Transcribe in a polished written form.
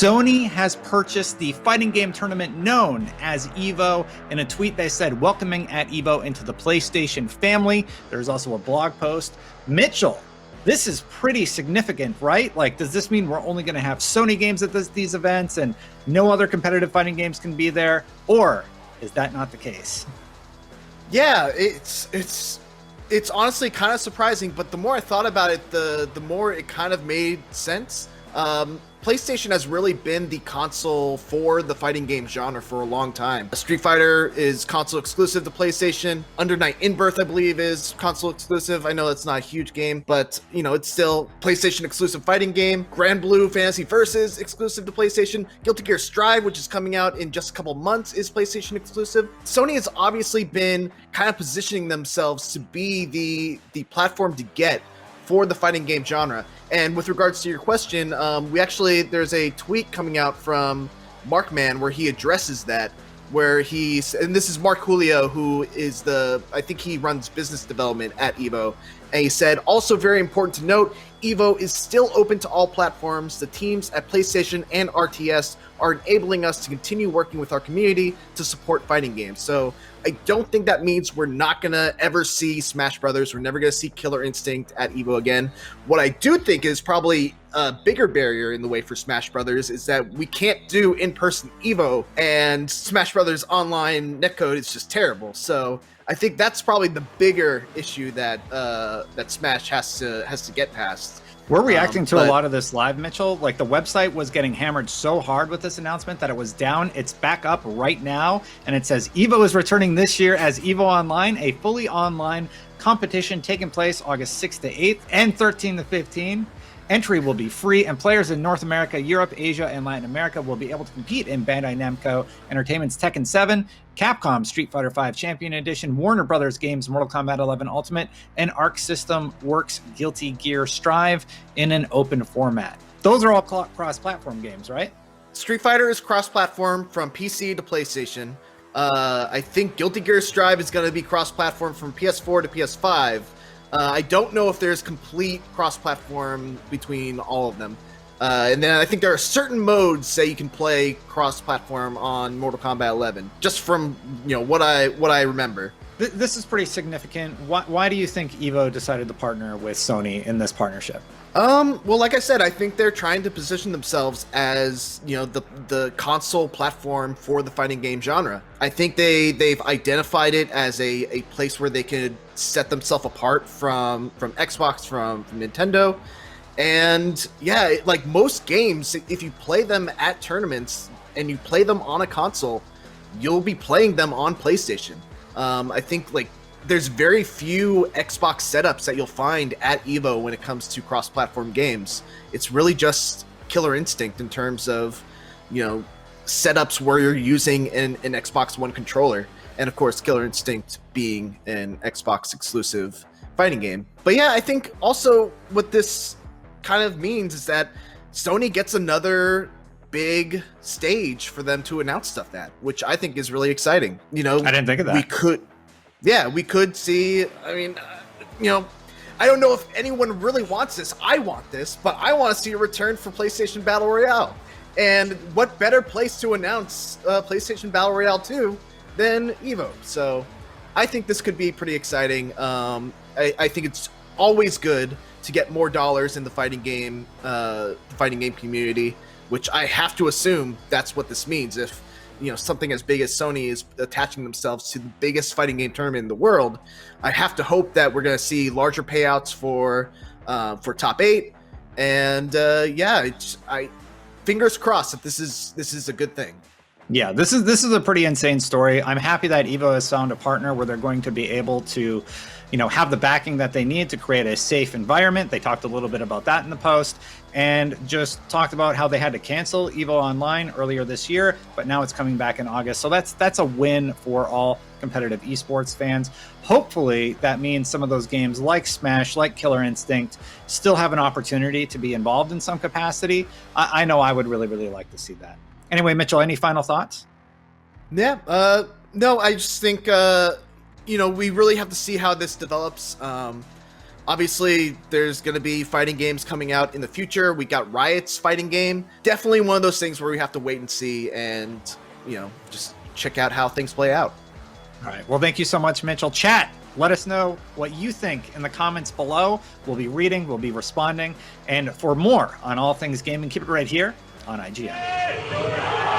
Sony has purchased the fighting game tournament known as EVO. In a tweet, they said, welcoming at EVO into the PlayStation family. There's also a blog post. Mitchell, this is pretty significant, right? Like, does this mean we're only going to have Sony games at these events and no other competitive fighting games can be there? Or is that not the case? Yeah, it's honestly kind of surprising, but the more I thought about it, the more it kind of made sense. PlayStation has really been the console for the fighting game genre for a long time. Street Fighter is console exclusive to PlayStation. Under Night In-Birth, I believe, is console exclusive. I know it's not a huge game, but it's still PlayStation exclusive fighting game. Grand Blue Fantasy Versus exclusive to PlayStation. Guilty Gear Strive, which is coming out in just a couple months, is PlayStation exclusive. Sony has obviously been kind of positioning themselves to be the platform to get for the fighting game genre. And with regards to your question, there's a tweet coming out from Markman where he addresses that, and this is Mark Julio, who is I think he runs business development at EVO. And he said, also very important to note, EVO is still open to all platforms. The teams at PlayStation and RTS are enabling us to continue working with our community to support fighting games. So I don't think that means we're not going to ever see Smash Brothers. We're never going to see Killer Instinct at EVO again. What I do think is probably a bigger barrier in the way for Smash Brothers is that we can't do in-person EVO, and Smash Brothers online netcode is just terrible. So I think that's probably the bigger issue that Smash has to get past. We're reacting to a lot of this live, Mitchell. Like, the website was getting hammered so hard with this announcement that it was down. It's back up right now, and it says EVO is returning this year as EVO Online, a fully online competition taking place August 6th to 8th and 13th to 15th. Entry will be free, and players in North America, Europe, Asia, and Latin America will be able to compete in Bandai Namco Entertainment's Tekken 7, Capcom Street Fighter V Champion Edition, Warner Brothers Games Mortal Kombat 11 Ultimate, and Arc System Works Guilty Gear Strive in an open format. Those are all cross-platform games, right? Street Fighter is cross-platform from PC to PlayStation. I think Guilty Gear Strive is going to be cross-platform from PS4 to PS5. I don't know if there's complete cross-platform between all of them. And then I think there are certain modes that you can play cross-platform on Mortal Kombat 11, just from what I remember. This is pretty significant. Why do you think EVO decided to partner with Sony in this partnership? Well, like I said, I think they're trying to position themselves as the console platform for the fighting game genre. I think they've identified it as a place where they could set themselves apart from Xbox, from Nintendo. And yeah, like most games, if you play them at tournaments and you play them on a console, you'll be playing them on PlayStation. I think there's very few Xbox setups that you'll find at EVO when it comes to cross-platform games. It's really just Killer Instinct in terms of, setups where you're using an Xbox One controller. And of course, Killer Instinct being an Xbox exclusive fighting game. But yeah, I think also what this kind of means is that Sony gets another big stage for them to announce stuff at, which I think is really exciting. I didn't think of that. We could see, I don't know if anyone really wants this. I want this, but I want to see a return for PlayStation Battle Royale. And what better place to announce PlayStation Battle Royale 2 than EVO? So I think this could be pretty exciting. I think it's always good to get more dollars in the fighting game community, which I have to assume that's what this means. If something as big as Sony is attaching themselves to the biggest fighting game tournament in the world, I have to hope that we're going to see larger payouts for top 8. And fingers crossed that this is a good thing. Yeah, this is a pretty insane story. I'm happy that EVO has found a partner where they're going to be able to, have the backing that they need to create a safe environment. They talked a little bit about that in the post, and just talked about how they had to cancel EVO Online earlier this year, but now it's coming back in August. So that's a win for all competitive esports fans. Hopefully that means some of those games like Smash, like Killer Instinct, still have an opportunity to be involved in some capacity. I know I would really, really like to see that. Anyway, Mitchell, any final thoughts? Yeah, no, I just think, we really have to see how this develops. Obviously, there's going to be fighting games coming out in the future. We got Riot's fighting game. Definitely one of those things where we have to wait and see and, just check out how things play out. All right. Well, thank you so much, Mitchell. Chat, let us know what you think in the comments below. We'll be reading, we'll be responding. And for more on all things gaming, keep it right here on IGN.